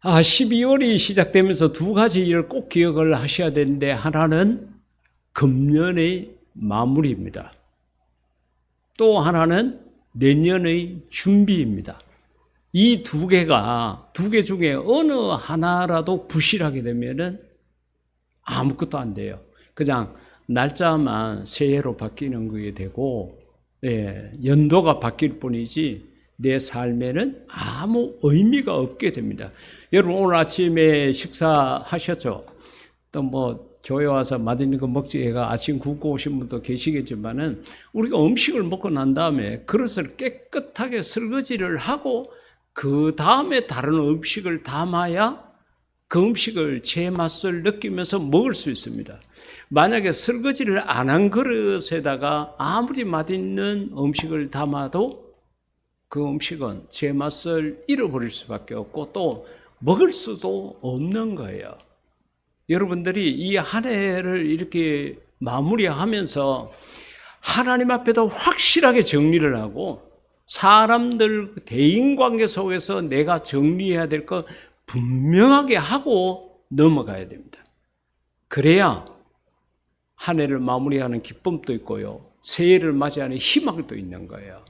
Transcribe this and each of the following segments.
12월이 시작되면서 두 가지 일을 꼭 기억을 하셔야 되는데, 하나는 금년의 마무리입니다. 또 하나는 내년의 준비입니다. 이 두 개 중에 어느 하나라도 부실하게 되면은 아무것도 안 돼요. 그냥 날짜만 새해로 바뀌는 것이 되고, 연도가 바뀔 뿐이지 내 삶에는 아무 의미가 없게 됩니다. 여러분 오늘 아침에 식사하셨죠? 또 교회 와서 맛있는 거 먹지 해가 아침 굶고 오신 분도 계시겠지만은, 우리가 음식을 먹고 난 다음에 그릇을 깨끗하게 설거지를 하고 그 다음에 다른 음식을 담아야 그 음식을 제 맛을 느끼면서 먹을 수 있습니다. 만약에 설거지를 안 한 그릇에다가 아무리 맛있는 음식을 담아도 그 음식은 제 맛을 잃어버릴 수밖에 없고 또 먹을 수도 없는 거예요. 여러분들이 이 한 해를 이렇게 마무리하면서 하나님 앞에도 확실하게 정리를 하고, 사람들 대인관계 속에서 내가 정리해야 될 거 분명하게 하고 넘어가야 됩니다. 그래야 한 해를 마무리하는 기쁨도 있고요, 새해를 맞이하는 희망도 있는 거예요.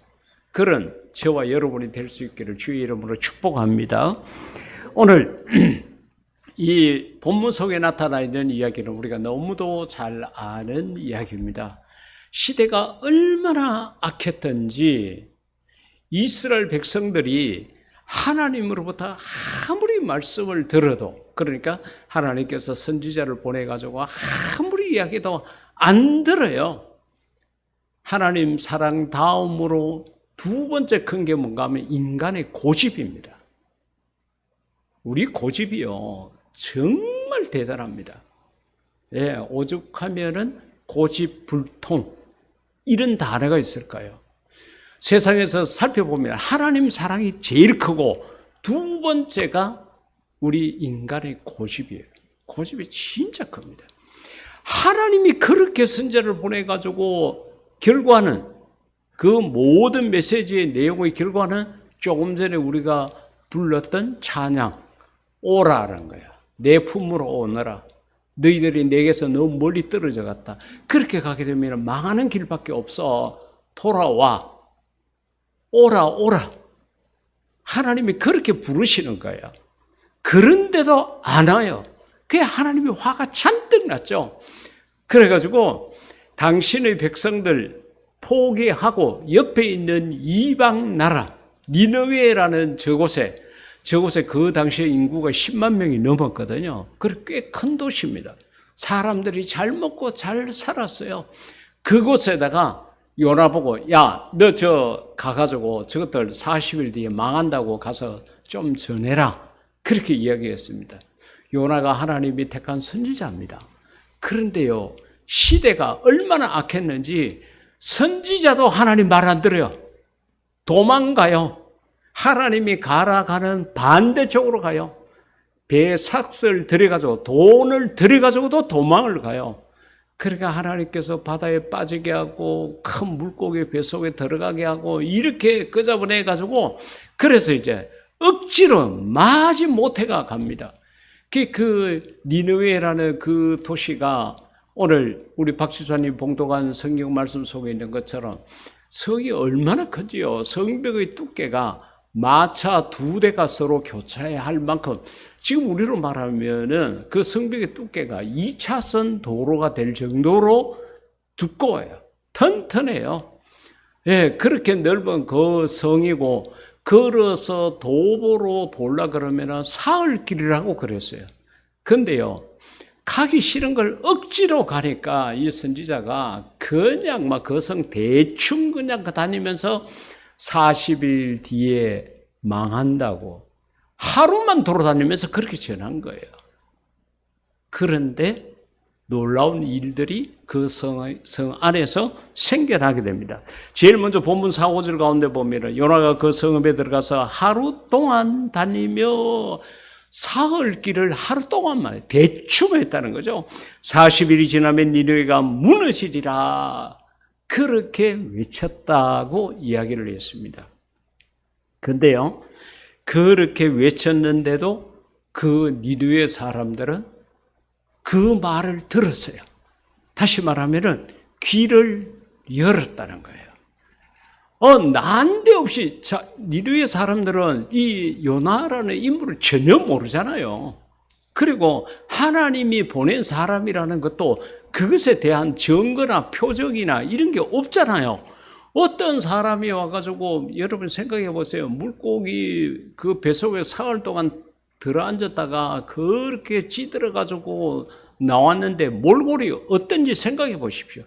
그런 저와 여러분이 될 수 있기를 주의 이름으로 축복합니다. 오늘 이 본문 속에 나타나 있는 이야기는 우리가 너무도 잘 아는 이야기입니다. 시대가 얼마나 악했던지 이스라엘 백성들이 하나님으로부터 아무리 말씀을 들어도, 그러니까 하나님께서 선지자를 보내가지고 아무리 이야기도 안 들어요. 하나님 사랑 다음으로 두 번째 큰 게 뭔가 하면 인간의 고집입니다. 우리 고집이요, 정말 대단합니다. 오죽하면은 고집불통, 이런 단어가 있을까요? 세상에서 살펴보면 하나님 사랑이 제일 크고 두 번째가 우리 인간의 고집이에요. 고집이 진짜 큽니다. 하나님이 그렇게 선지자를 보내가지고 결과는, 그 모든 메시지의 내용의 결과는 조금 전에 우리가 불렀던 찬양, 오라라는 거야. 내 품으로 오너라. 너희들이 내게서 너무 멀리 떨어져 갔다. 그렇게 가게 되면 망하는 길밖에 없어. 돌아와. 오라, 오라. 하나님이 그렇게 부르시는 거예요. 그런데도 안 와요. 그게 하나님의 화가 잔뜩 났죠. 그래가지고 당신의 백성들 포기하고 옆에 있는 이방 나라 니느웨라는 저곳에 그 당시에 인구가 10만 명이 넘었거든요. 그래 꽤 큰 도시입니다. 사람들이 잘 먹고 잘 살았어요. 그곳에다가 요나 보고, 야, 너 가가지고 저것들 40일 뒤에 망한다고 가서 좀 전해라. 그렇게 이야기했습니다. 요나가 하나님이 택한 선지자입니다. 그런데요, 시대가 얼마나 악했는지 선지자도 하나님 말 안 들어요. 도망가요. 하나님이 가라 가는 반대쪽으로 가요. 배에 삭스를 들여가지고 돈을 들여가지고도 도망을 가요. 그러니까 하나님께서 바다에 빠지게 하고 큰 물고기 뱃속에 들어가게 하고 이렇게 끄잡아내가지고, 그래서 이제 억지로 마지 못해가 갑니다. 그 니느웨라는 그 도시가 오늘 우리 박 지사님 봉독한 성경 말씀 속에 있는 것처럼 성이 얼마나 큰지요. 성벽의 두께가 마차 2대가 서로 교차해야 할 만큼, 지금 우리로 말하면은 그 성벽의 두께가 2차선 도로가 될 정도로 두꺼워요. 튼튼해요. 그렇게 넓은 그 성이고, 걸어서 도보로 돌라 그러면은 사흘길이라고 그랬어요. 근데요, 가기 싫은 걸 억지로 가니까 이 선지자가 그냥 막 그 성 대충 그냥 다니면서 40일 뒤에 망한다고 하루만 돌아다니면서 그렇게 전한 거예요. 그런데 놀라운 일들이 그 성 안에서 생겨나게 됩니다. 제일 먼저 본문 4, 5절 가운데 보면 요나가 그 성읍에 들어가서 하루 동안 다니며 사흘길을 하루 동안만 대충 했다는 거죠. 40일이 지나면 니느웨가 무너지리라. 그렇게 외쳤다고 이야기를 했습니다. 근데요, 그렇게 외쳤는데도 그 니느웨 사람들은 그 말을 들었어요. 다시 말하면은 귀를 열었다는 거예요. 난데없이 니느웨 사람들은 이 요나라는 인물을 전혀 모르잖아요. 그리고 하나님이 보낸 사람이라는 것도 그것에 대한 증거나 표적이나 이런 게 없잖아요. 어떤 사람이 와가지고 여러분 생각해 보세요. 물고기 그 뱃속에 사흘 동안 들어앉았다가 그렇게 찌들어가지고 나왔는데 몰골이 어떤지 생각해 보십시오.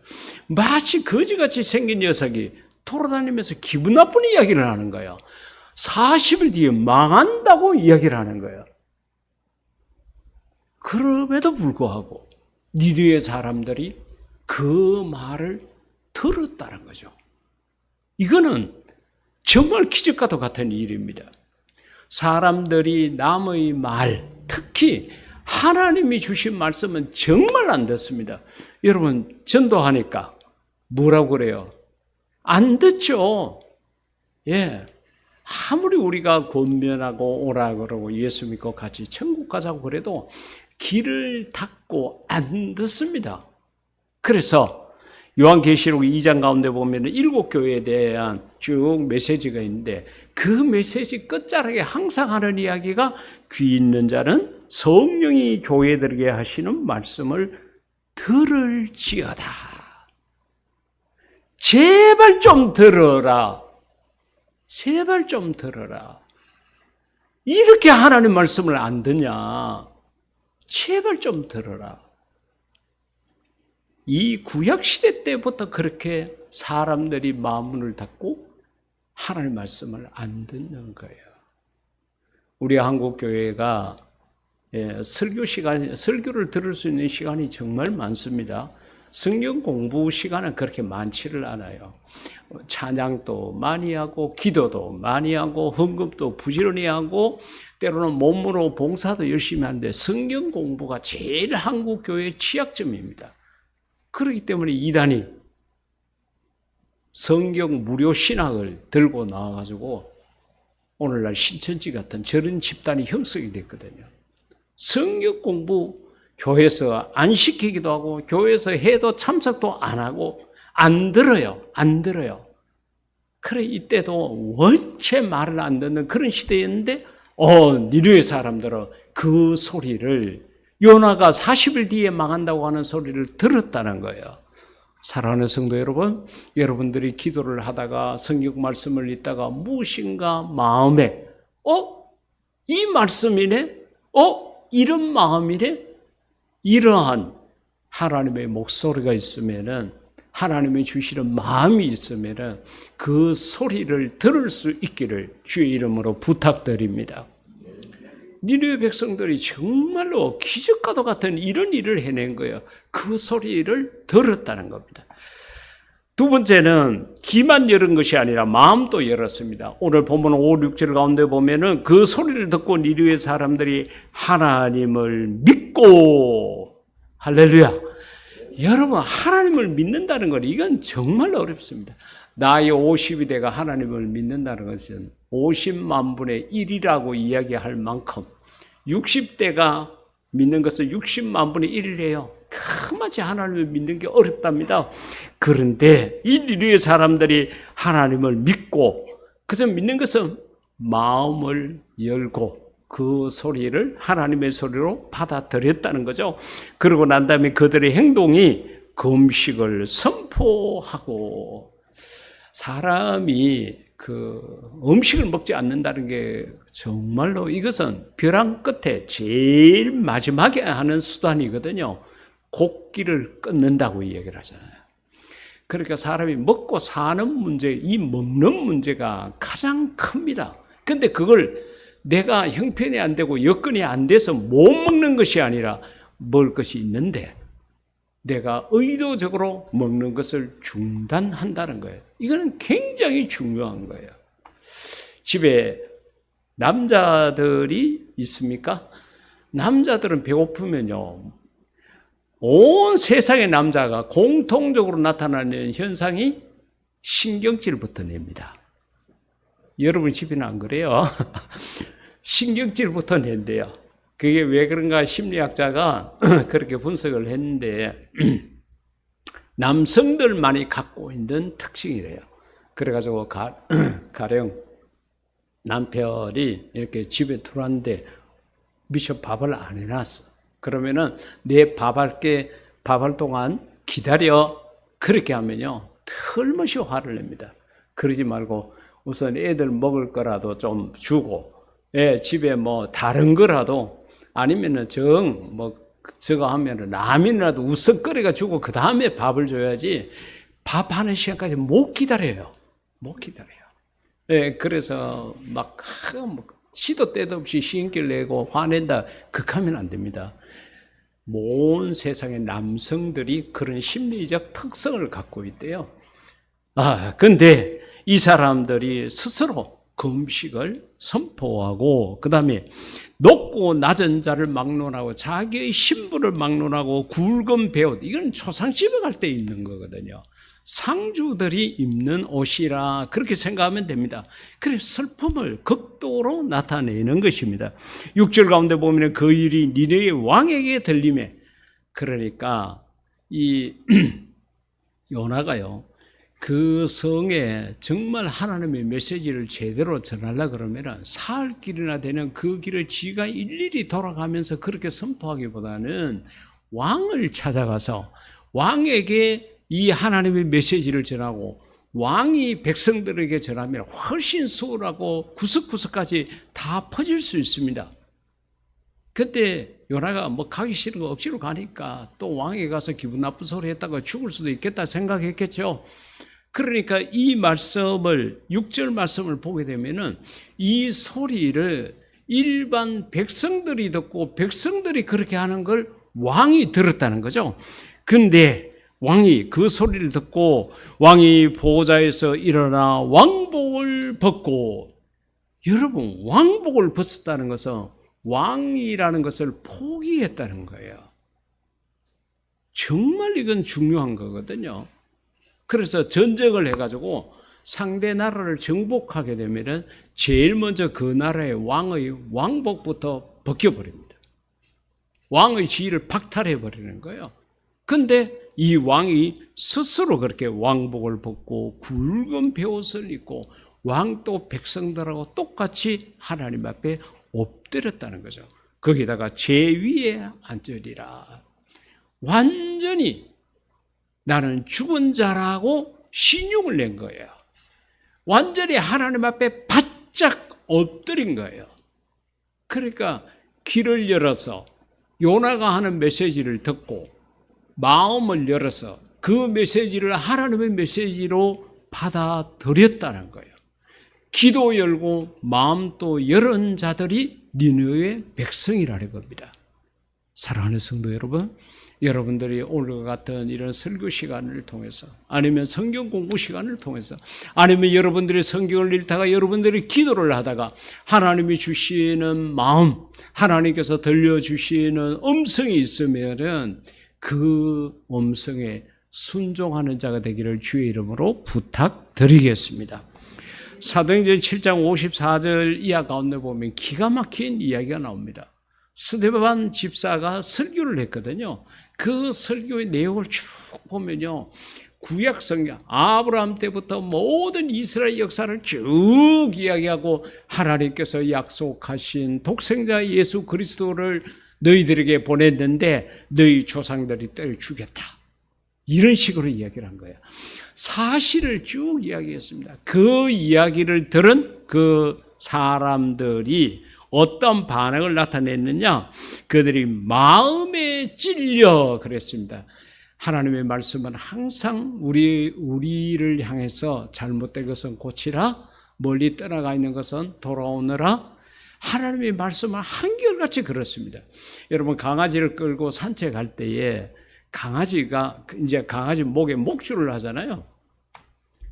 마치 거지같이 생긴 녀석이 돌아다니면서 기분 나쁜 이야기를 하는 거예요. 40일 뒤에 망한다고 이야기를 하는 거예요. 그럼에도 불구하고 니느웨 사람들이 그 말을 들었다는 거죠. 이거는 정말 기적과도 같은 일입니다. 사람들이 남의 말, 특히 하나님이 주신 말씀은 정말 안 듣습니다. 여러분 전도하니까 뭐라고 그래요? 안 듣죠. 예. 아무리 우리가 권면하고 오라 그러고 예수 믿고 같이 천국 가자고 그래도 귀를 닫고 안 듣습니다. 그래서 요한계시록 2장 가운데 보면 7교회에 대한 쭉 메시지가 있는데 그 메시지 끝자락에 항상 하는 이야기가 귀 있는 자는 성령이 교회들에게 하시는 말씀을 들을지어다. 제발 좀 들어라. 제발 좀 들어라. 이렇게 하나님 말씀을 안 듣냐. 제발 좀 들어라. 이 구약시대 때부터 그렇게 사람들이 마음을 닫고 하나님 말씀을 안 듣는 거예요. 우리 한국교회가 설교를 들을 수 있는 시간이 정말 많습니다. 성경 공부 시간은 그렇게 많지를 않아요. 찬양도 많이 하고 기도도 많이 하고 헌금도 부지런히 하고 때로는 몸으로 봉사도 열심히 하는데 성경 공부가 제일 한국 교회의 취약점입니다. 그렇기 때문에 이단이 성경 무료 신학을 들고 나와가지고 오늘날 신천지 같은 저런 집단이 형성이 됐거든요. 성경 공부 교회에서 안 시키기도 하고 교회에서 해도 참석도 안 하고 안 들어요. 안 들어요. 그래 이때도 원체 말을 안 듣는 그런 시대였는데 니느웨 사람들은 그 소리를 요나가 40일 뒤에 망한다고 하는 소리를 들었다는 거예요. 사랑하는 성도 여러분, 여러분들이 기도를 하다가 성경 말씀을 읽다가 무엇인가 마음에 이 말씀이네? 이런 마음이네? 이러한 하나님의 목소리가 있으면은 하나님이 주시는 마음이 있으면은 그 소리를 들을 수 있기를 주의 이름으로 부탁드립니다. 니느웨 백성들이 정말로 기적과도 같은 이런 일을 해낸 거예요. 그 소리를 들었다는 겁니다. 두 번째는 귀만 열은 것이 아니라 마음도 열었습니다. 오늘 본문 5, 6절 가운데 보면은 그 소리를 듣고 니느웨 사람들이 하나님을 믿고 할렐루야. 여러분 하나님을 믿는다는 건 이건 정말 어렵습니다. 나이 50이 돼가 하나님을 믿는다는 것은 50만 분의 1이라고 이야기할 만큼 60대가 믿는 것은 60만 분의 1이래요. 그마치 하나님을 믿는 게 어렵답니다. 그런데 이 니느웨 사람들이 하나님을 믿고 그래서 믿는 것은 마음을 열고 그 소리를 하나님의 소리로 받아들였다는 거죠. 그러고 난 다음에 그들의 행동이 금식을 선포하고 사람이 음식을 먹지 않는다는 게 정말로 이것은 벼랑 끝에 제일 마지막에 하는 수단이거든요. 곡기를 끊는다고 얘기를 하잖아요. 그러니까 사람이 먹고 사는 문제, 이 먹는 문제가 가장 큽니다. 근데 그걸 내가 형편이 안 되고 여건이 안 돼서 못 먹는 것이 아니라 먹을 것이 있는데 내가 의도적으로 먹는 것을 중단한다는 거예요. 이거는 굉장히 중요한 거예요. 집에 남자들이 있습니까? 남자들은 배고프면요. 온 세상의 남자가 공통적으로 나타나는 현상이 신경질부터 냅니다. 여러분 집에는 안 그래요? 신경질부터 낸대요. 그게 왜 그런가 심리학자가 그렇게 분석을 했는데 남성들만이 갖고 있는 특징이래요. 그래가지고 가령 남편이 이렇게 집에 들어왔는데 미처 밥을 안 해놨어. 그러면은 내 밥할 동안 기다려. 그렇게 하면요 털못이 화를 냅니다. 그러지 말고 우선 애들 먹을 거라도 좀 주고, 집에 뭐 다른 거라도 아니면은 저거 하면은 라면이라도 우선 끓여가 주고 그 다음에 밥을 줘야지 밥하는 시간까지 못 기다려요. 못 기다려요. 그래서 막 시도 때도 없이 시인기를 내고 화낸다. 극하면 안 됩니다. 온 세상의 남성들이 그런 심리적 특성을 갖고 있대요. 근데 이 사람들이 스스로 금식을 선포하고 그 다음에 높고 낮은 자를 막론하고 자기의 신분을 막론하고 굵은 베옷, 이건 초상집에 갈 때 입는 거거든요. 상주들이 입는 옷이라 그렇게 생각하면 됩니다. 그래서 슬픔을 극도로 나타내는 것입니다. 6절 가운데 보면 그 일이 니네의 왕에게 들림에, 그러니까 이 요나가요 그 성에 정말 하나님의 메시지를 제대로 전하려고 그러면 사흘 길이나 되는 그 길을 지가 일일이 돌아가면서 그렇게 선포하기보다는 왕을 찾아가서 왕에게 이 하나님의 메시지를 전하고 왕이 백성들에게 전하면 훨씬 수월하고 구석구석까지 다 퍼질 수 있습니다. 그때 요나가 가기 싫은 거 억지로 가니까 또 왕에게 가서 기분 나쁜 소리 했다가 죽을 수도 있겠다 생각했겠죠. 그러니까 이 말씀을 6절 말씀을 보게 되면은 이 소리를 일반 백성들이 듣고 백성들이 그렇게 하는 걸 왕이 들었다는 거죠. 근데 왕이 그 소리를 듣고 왕이 보좌에서 일어나 왕복을 벗고, 여러분 왕복을 벗었다는 것은 왕이라는 것을 포기했다는 거예요. 정말 이건 중요한 거거든요. 그래서 전쟁을 해가지고 상대 나라를 정복하게 되면 제일 먼저 그 나라의 왕의 왕복부터 벗겨버립니다. 왕의 지위를 박탈해버리는 거예요. 근데 이 왕이 스스로 그렇게 왕복을 벗고 굵은 베옷을 입고 왕도 백성들하고 똑같이 하나님 앞에 엎드렸다는 거죠. 거기다가 제위에 앉으리라. 완전히 나는 죽은 자라고 신용을 낸 거예요. 완전히 하나님 앞에 바짝 엎드린 거예요. 그러니까 길을 열어서 요나가 하는 메시지를 듣고 마음을 열어서 그 메시지를 하나님의 메시지로 받아들였다는 거예요. 기도 열고 마음도 열은 자들이 니느웨 백성이라는 겁니다. 사랑하는 성도 여러분, 여러분들이 오늘과 같은 이런 설교 시간을 통해서 아니면 성경 공부 시간을 통해서 아니면 여러분들이 성경을 읽다가 여러분들이 기도를 하다가 하나님이 주시는 마음, 하나님께서 들려주시는 음성이 있으면은 그 음성에 순종하는 자가 되기를 주의 이름으로 부탁드리겠습니다. 사도행전 7장 54절 이하 가운데 보면 기가 막힌 이야기가 나옵니다. 스데반 집사가 설교를 했거든요. 그 설교의 내용을 쭉 보면요, 구약 성경 아브라함 때부터 모든 이스라엘 역사를 쭉 이야기하고 하나님께서 약속하신 독생자 예수 그리스도를 너희들에게 보냈는데 너희 조상들이 때려 죽였다, 이런 식으로 이야기를 한 거예요. 사실을 쭉 이야기했습니다. 그 이야기를 들은 그 사람들이 어떤 반응을 나타냈느냐? 그들이 마음에 찔려 그랬습니다. 하나님의 말씀은 항상 우리를 향해서 잘못된 것은 고치라, 멀리 떠나가 있는 것은 돌아오느라, 하나님의 말씀은 한결같이 그렇습니다. 여러분, 강아지를 끌고 산책할 때에 강아지가 이제 강아지 목에 목줄을 하잖아요.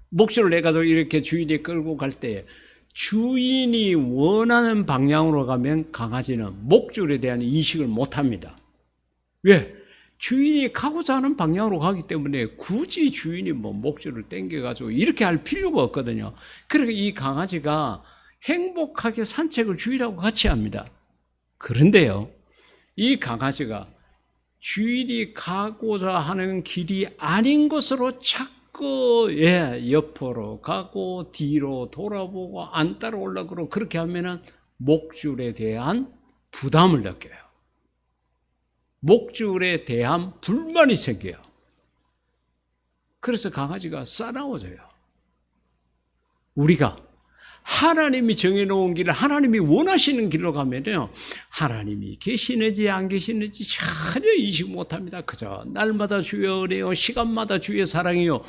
목줄을 내가지고 이렇게 주인이 끌고 갈 때에 주인이 원하는 방향으로 가면 강아지는 목줄에 대한 인식을 못합니다. 왜? 주인이 가고자 하는 방향으로 가기 때문에 굳이 주인이 목줄을 당겨가지고 이렇게 할 필요가 없거든요. 그러니까 이 강아지가 행복하게 산책을 주인하고 같이 합니다. 그런데요, 이 강아지가 주인이 가고자 하는 길이 아닌 것으로 자꾸 옆으로 가고 뒤로 돌아보고 안 따라오려고 그러고 그렇게 하면은 목줄에 대한 부담을 느껴요. 목줄에 대한 불만이 생겨요. 그래서 강아지가 싸나워져요. 우리가 하나님이 정해놓은 길을 하나님이 원하시는 길로 가면요, 하나님이 계시는지 안 계시는지 전혀 인식 못합니다. 그저 날마다 주의 은혜요, 시간마다 주의 사랑이요,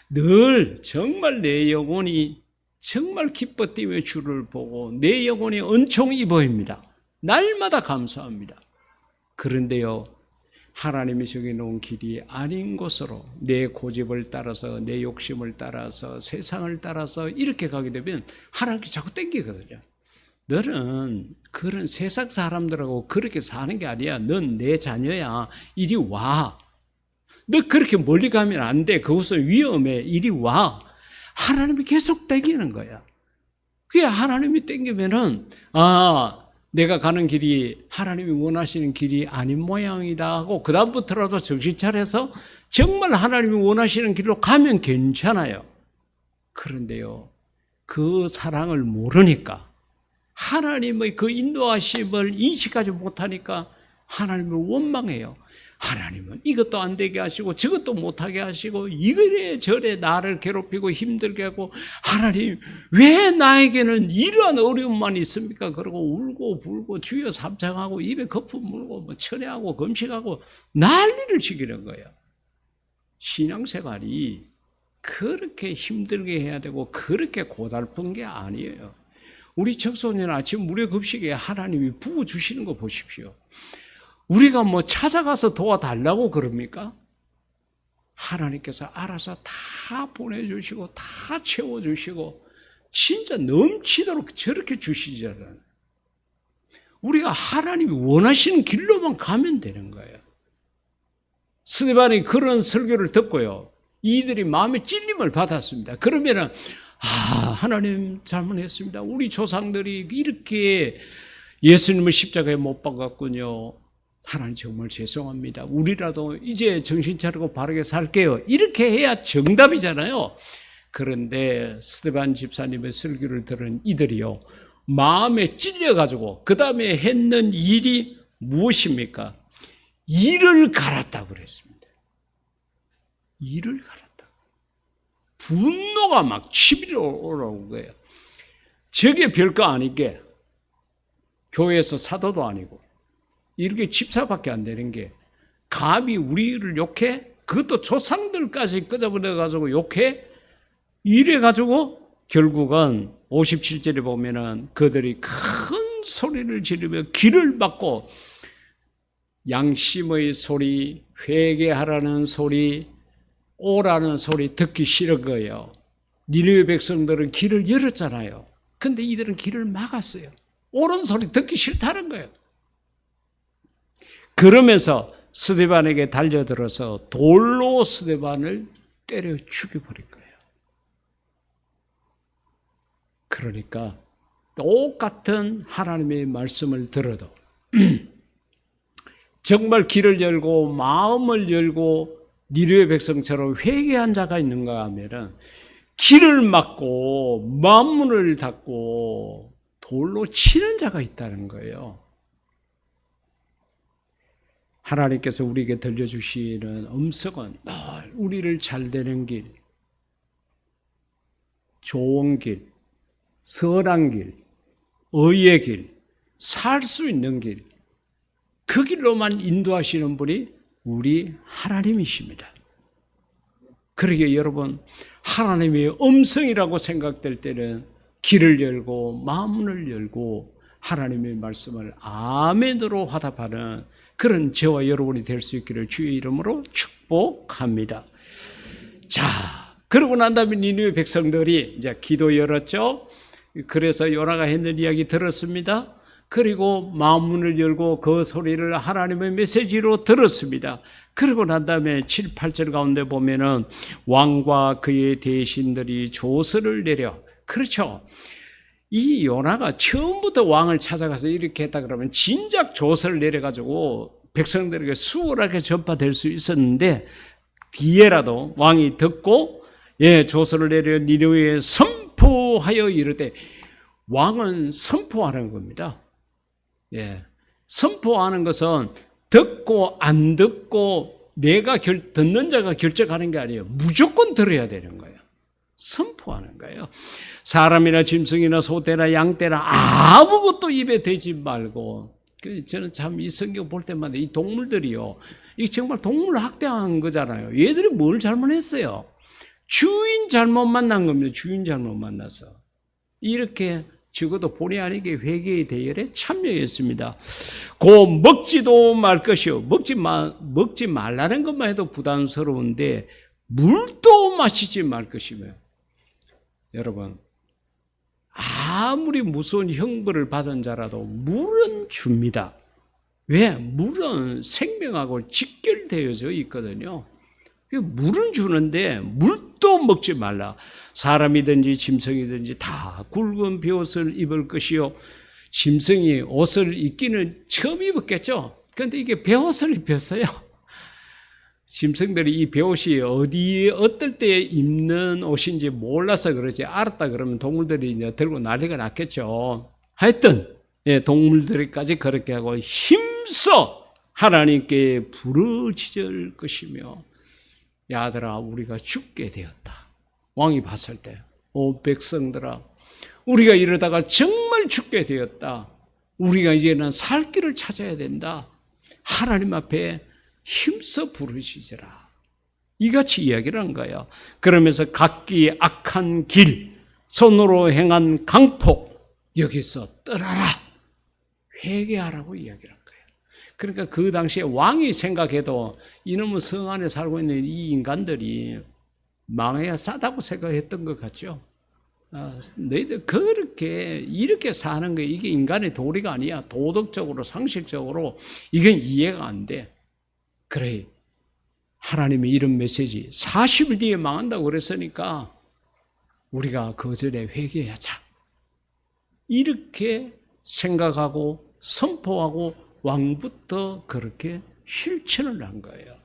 늘 정말 내 영혼이 정말 기뻐 뛰며 주를 보고 내 영혼이 은총이 보입니다. 날마다 감사합니다. 그런데요, 하나님이 정해놓은 길이 아닌 곳으로 내 고집을 따라서 내 욕심을 따라서 세상을 따라서 이렇게 가게 되면 하나님께 자꾸 땡기거든요. 너는 그런 세상 사람들하고 그렇게 사는 게 아니야. 넌 내 자녀야. 이리 와. 너 그렇게 멀리 가면 안 돼. 그것은 위험해. 이리 와. 하나님이 계속 땡기는 거야. 그게 하나님이 땡기면은 내가 가는 길이 하나님이 원하시는 길이 아닌 모양이다 하고 그 다음부터라도 정신 차려서 정말 하나님이 원하시는 길로 가면 괜찮아요. 그런데요, 그 사랑을 모르니까, 하나님의 그 인도하심을 인식하지 못하니까 하나님을 원망해요. 하나님은 이것도 안 되게 하시고 저것도 못하게 하시고 이래 저래 나를 괴롭히고 힘들게 하고, 하나님 왜 나에게는 이러한 어려움만 있습니까? 그러고 울고 불고 주여 삼창하고 입에 거품 물고 뭐 철회하고 금식하고 난리를 치기는 거예요. 신앙생활이 그렇게 힘들게 해야 되고 그렇게 고달픈 게 아니에요. 우리 청소년 아침 무료 급식에 하나님이 부어주시는 거 보십시오. 우리가 뭐 찾아가서 도와달라고 그럽니까? 하나님께서 알아서 다 보내주시고 다 채워주시고 진짜 넘치도록 저렇게 주시잖아요. 우리가 하나님이 원하시는 길로만 가면 되는 거예요. 스데반이 그런 설교를 듣고요, 이들이 마음에 찔림을 받았습니다. 그러면은 하나님 잘못했습니다. 우리 조상들이 이렇게 예수님을 십자가에 못 박았군요. 하나님 정말 죄송합니다. 우리라도 이제 정신 차리고 바르게 살게요. 이렇게 해야 정답이잖아요. 그런데 스데반 집사님의 설교를 들은 이들이요, 마음에 찔려가지고 그 다음에 했는 일이 무엇입니까? 이를 갈았다고 그랬습니다. 이를 갈았다. 분노가 막 치밀어 올라온 거예요. 저게 별거 아니게, 교회에서 사도도 아니고 이렇게 집사밖에 안 되는 게 감히 우리를 욕해? 그것도 조상들까지 끄집어내가지고 욕해? 이래가지고 결국은 57절에 보면은 그들이 큰 소리를 지르며 길을 막고 양심의 소리, 회개하라는 소리, 오라는 소리 듣기 싫은 거예요. 니느웨 백성들은 길을 열었잖아요. 근데 이들은 길을 막았어요. 옳은 소리 듣기 싫다는 거예요. 그러면서 스데반에게 달려들어서 돌로 스데반을 때려 죽여버린 거예요. 그러니까 똑같은 하나님의 말씀을 들어도 정말 길을 열고 마음을 열고 니느웨 백성처럼 회개한 자가 있는가 하면은 길을 막고 만문을 닫고 돌로 치는 자가 있다는 거예요. 하나님께서 우리에게 들려주시는 음성은 늘 우리를 잘되는 길, 좋은 길, 선한 길, 의의 길, 살 수 있는 길, 그 길로만 인도하시는 분이 우리 하나님이십니다. 그러기에 여러분, 하나님의 음성이라고 생각될 때는 길을 열고 마음을 열고 하나님의 말씀을 아멘으로 화답하는 그런 저와 여러분이 될 수 있기를 주의 이름으로 축복합니다. 자, 그러고 난 다음에 니느웨 백성들이 이제 기도 열었죠. 그래서 요나가 했는 이야기 들었습니다. 그리고 마음문을 열고 그 소리를 하나님의 메시지로 들었습니다. 그러고 난 다음에 7, 8절 가운데 보면은 왕과 그의 대신들이 조서를 내려, 그렇죠, 이 요나가 처음부터 왕을 찾아가서 이렇게 했다 그러면 진작 조서를 내려가지고 백성들에게 수월하게 전파될 수 있었는데, 뒤에라도 왕이 듣고 조서를 내려 니느웨에 선포하여 이르되, 왕은 선포하는 겁니다. 선포하는 것은 듣고 안 듣고 내가 듣는 자가 결정하는 게 아니에요. 무조건 들어야 되는 거예요. 선포하는 거예요. 사람이나 짐승이나 소떼나 양떼나 아무것도 입에 대지 말고. 저는 참 이 성경 볼 때마다 이 동물들이요, 이게 정말 동물 학대한 거잖아요. 얘들이 뭘 잘못했어요? 주인 잘못 만난 겁니다. 주인 잘못 만나서. 이렇게 적어도 본의 아니게 회개의 대열에 참여했습니다. 고 먹지도 말 것이요. 먹지 말라는 것만 해도 부담스러운데 물도 마시지 말 것이며. 여러분, 아무리 무서운 형벌을 받은 자라도 물은 줍니다. 왜? 물은 생명하고 직결되어져 있거든요. 물은 주는데 물도 먹지 말라. 사람이든지 짐승이든지 다 굵은 베옷을 입을 것이요. 짐승이 옷을 입기는 처음 입었겠죠. 그런데 이게 베옷을 입혔어요. 짐승들이 이 베옷이 어떨 때 입는 옷인지 몰라서 그러지, 알았다 그러면 동물들이 이제 들고 난리가 났겠죠. 하여튼 동물들까지 그렇게 하고 힘써 하나님께 부르짖을 것이며, 야들아 우리가 죽게 되었다. 왕이 봤을 때, 오 백성들아, 우리가 이러다가 정말 죽게 되었다. 우리가 이제는 살 길을 찾아야 된다. 하나님 앞에 힘써 부르짖으라. 이같이 이야기를 한 거예요. 그러면서 각기 악한 길, 손으로 행한 강폭, 여기서 떠나라. 회개하라고 이야기를 한 거예요. 그러니까 그 당시에 왕이 생각해도 이놈의 성 안에 살고 있는 이 인간들이 망해야 싸다고 생각했던 것 같죠. 너희들 이렇게 사는 게 이게 인간의 도리가 아니야. 도덕적으로, 상식적으로 이건 이해가 안 돼. 그래, 하나님의 이런 메시지 40일 뒤에 망한다고 그랬으니까 우리가 그 전에 회개하자. 이렇게 생각하고 선포하고 왕부터 그렇게 실천을 한 거예요.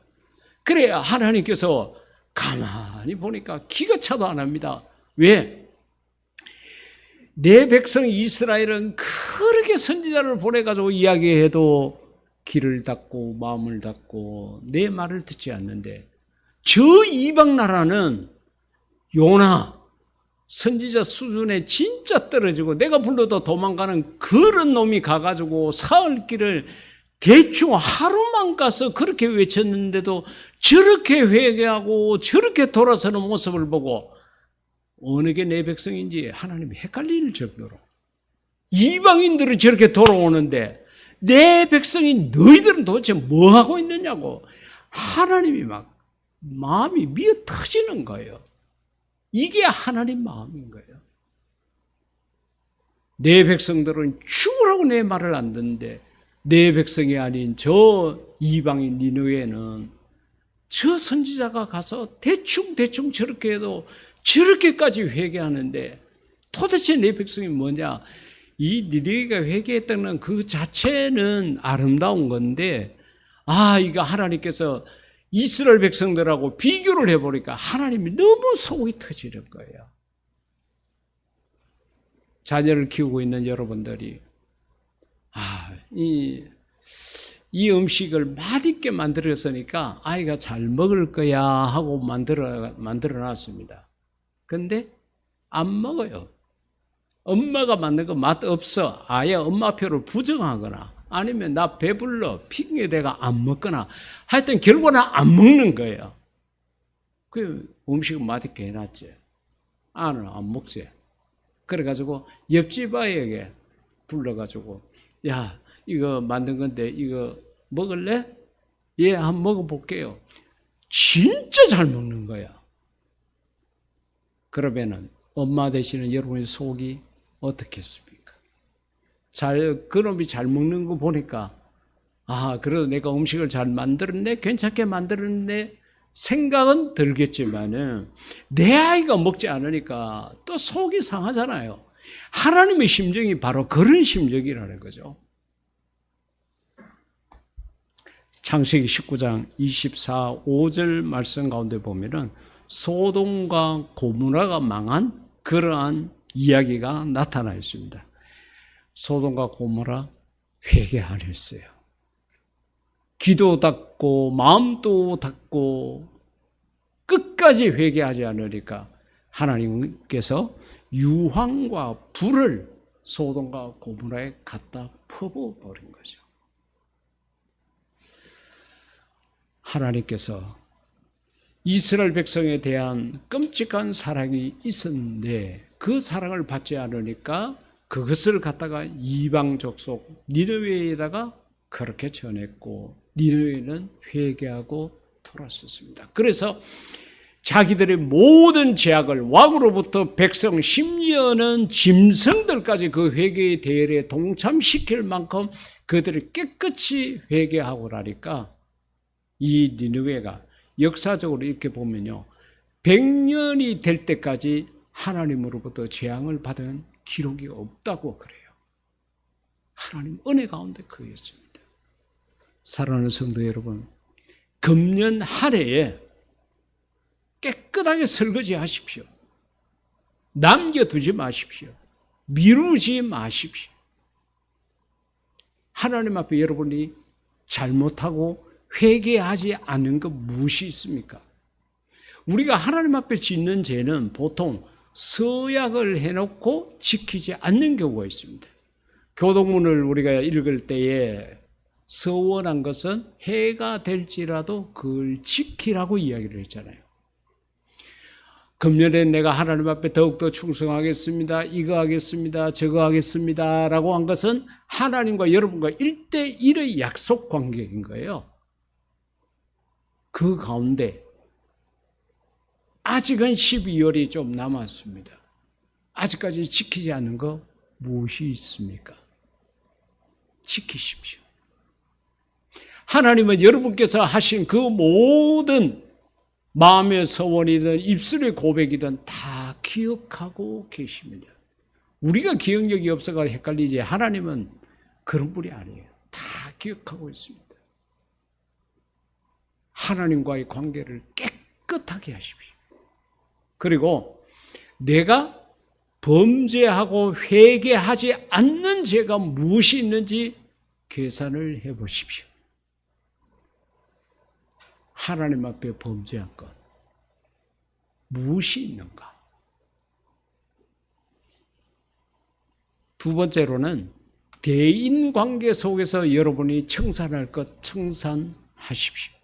그래야 하나님께서 가만히 보니까 기가 차도 안 합니다. 왜? 내 백성 이스라엘은 그렇게 선지자를 보내가지고 이야기해도 귀를 닫고 마음을 닫고 내 말을 듣지 않는데, 저 이방 나라는 요나 선지자 수준에 진짜 떨어지고 내가 불러도 도망가는 그런 놈이 가가지고 사흘 길을 대충 하루만 가서 그렇게 외쳤는데도 저렇게 회개하고 저렇게 돌아서는 모습을 보고 어느 게 내 백성인지 하나님이 헷갈릴 정도로, 이방인들이 저렇게 돌아오는데 내 백성인 너희들은 도대체 뭐 하고 있느냐고 하나님이 막 마음이 미어 터지는 거예요. 이게 하나님 마음인 거예요. 내 백성들은 죽으라고 내 말을 안 듣는데 내 백성이 아닌 저 이방인 니느웨는 저 선지자가 가서 대충 저렇게 해도 저렇게까지 회개하는데 도대체 내 백성이 뭐냐? 이 니느웨가 회개했다는 그 자체는 아름다운 건데, 이거 하나님께서 이스라엘 백성들하고 비교를 해보니까 하나님이 너무 속이 터지는 거예요. 자녀를 키우고 있는 여러분들이 이 음식을 맛있게 만들었으니까 아이가 잘 먹을 거야 하고 만들어 놨습니다. 근데 안 먹어요. 엄마가 만든 거 맛 없어. 아예 엄마표를 부정하거나 아니면 나 배불러 핑계대가 안 먹거나 하여튼 결국은 안 먹는 거예요. 그 음식을 맛있게 해놨지. 안 먹지. 그래가지고 옆집 아이에게 불러가지고, 야, 이거 만든 건데 이거 먹을래? 예, 한번 먹어볼게요. 진짜 잘 먹는 거야. 그러면은 엄마 되시는 여러분의 속이 어떻겠습니까? 그놈이 잘 먹는 거 보니까 그래도 내가 음식을 잘 만들었네, 괜찮게 만들었네 생각은 들겠지만은 내 아이가 먹지 않으니까 또 속이 상하잖아요. 하나님의 심정이 바로 그런 심정이라는 거죠. 창세기 19장 24, 5절 말씀 가운데 보면은 소돔과 고모라가 망한 그러한 이야기가 나타나 있습니다. 소돔과 고모라 회개 안 했어요. 귀도 닫고 마음도 닫고 끝까지 회개하지 않으니까 하나님께서 유황과 불을 소돔과 고모라에 갖다 퍼부어버린 거죠. 하나님께서 이스라엘 백성에 대한 끔찍한 사랑이 있었는데 그 사랑을 받지 않으니까 그것을 갖다가 이방 족속 니느웨에다가 그렇게 전했고 니느웨는 회개하고 돌았었습니다. 그래서 자기들의 모든 죄악을 왕으로부터 백성 심지어는 짐승들까지 그 회개의 대열에 동참시킬 만큼 그들을 깨끗이 회개하고 나니까 이 니느웨가 역사적으로 이렇게 보면요, 100년이 될 때까지 하나님으로부터 재앙을 받은 기록이 없다고 그래요. 하나님 은혜 가운데 그였습니다. 사랑하는 성도 여러분, 금년 한 해에 깨끗하게 설거지 하십시오. 남겨두지 마십시오. 미루지 마십시오. 하나님 앞에 여러분이 잘못하고 회개하지 않은 것 무엇이 있습니까? 우리가 하나님 앞에 짓는 죄는 보통 서약을 해놓고 지키지 않는 경우가 있습니다. 교동문을 우리가 읽을 때에 서원한 것은 해가 될지라도 그걸 지키라고 이야기를 했잖아요. 금년에 내가 하나님 앞에 더욱더 충성하겠습니다. 이거 하겠습니다. 저거 하겠습니다. 라고 한 것은 하나님과 여러분과 1대1의 약속 관계인 거예요. 그 가운데 아직은 12월이 좀 남았습니다. 아직까지 지키지 않은 거 무엇이 있습니까? 지키십시오. 하나님은 여러분께서 하신 그 모든 마음의 서원이든 입술의 고백이든 다 기억하고 계십니다. 우리가 기억력이 없어서 헷갈리지 하나님은 그런 분이 아니에요. 다 기억하고 있습니다. 하나님과의 관계를 깨끗하게 하십시오. 그리고 내가 범죄하고 회개하지 않는 죄가 무엇이 있는지 계산을 해보십시오. 하나님 앞에 범죄한 것 무엇이 있는가? 두 번째로는 대인관계 속에서 여러분이 청산할 것 청산하십시오.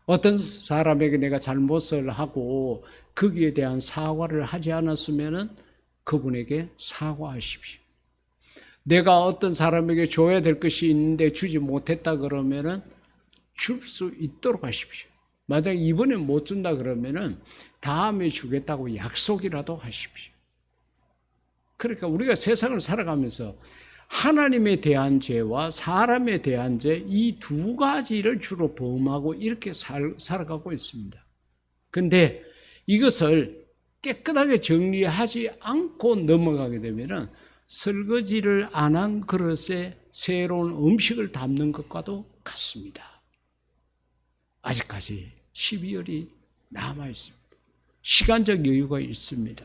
어떤 사람에게 내가 잘못을 하고 거기에 대한 사과를 하지 않았으면 그분에게 사과하십시오. 내가 어떤 사람에게 줘야 될 것이 있는데 주지 못했다 그러면 줄 수 있도록 하십시오. 만약 이번에 못 준다 그러면 다음에 주겠다고 약속이라도 하십시오. 그러니까 우리가 세상을 살아가면서 하나님에 대한 죄와 사람에 대한 죄, 이 두 가지를 주로 범하고 이렇게 살아가고 있습니다. 그런데 이것을 깨끗하게 정리하지 않고 넘어가게 되면 설거지를 안 한 그릇에 새로운 음식을 담는 것과도 같습니다. 아직까지 12월이 남아있습니다. 시간적 여유가 있습니다.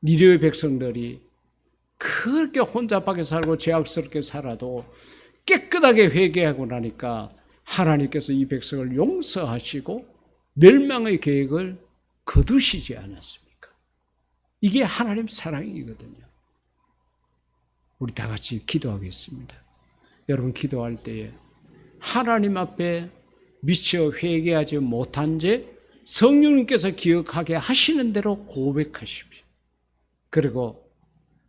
니느웨 백성들이 그렇게 혼잡하게 살고 죄악스럽게 살아도 깨끗하게 회개하고 나니까 하나님께서 이 백성을 용서하시고 멸망의 계획을 거두시지 않았습니까? 이게 하나님 사랑이거든요. 우리 다 같이 기도하겠습니다. 여러분 기도할 때에 하나님 앞에 미처 회개하지 못한 죄 성령님께서 기억하게 하시는 대로 고백하십시오. 그리고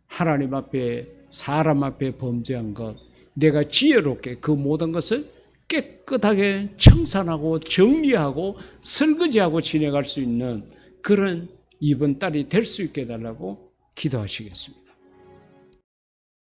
하나님 앞에 사람 앞에 범죄한 것 내가 지혜롭게 그 모든 것을 깨끗하게 청산하고 정리하고 설거지하고 지내갈 수 있는 그런 이번 달이 될 수 있게 해달라고 기도하시겠습니다.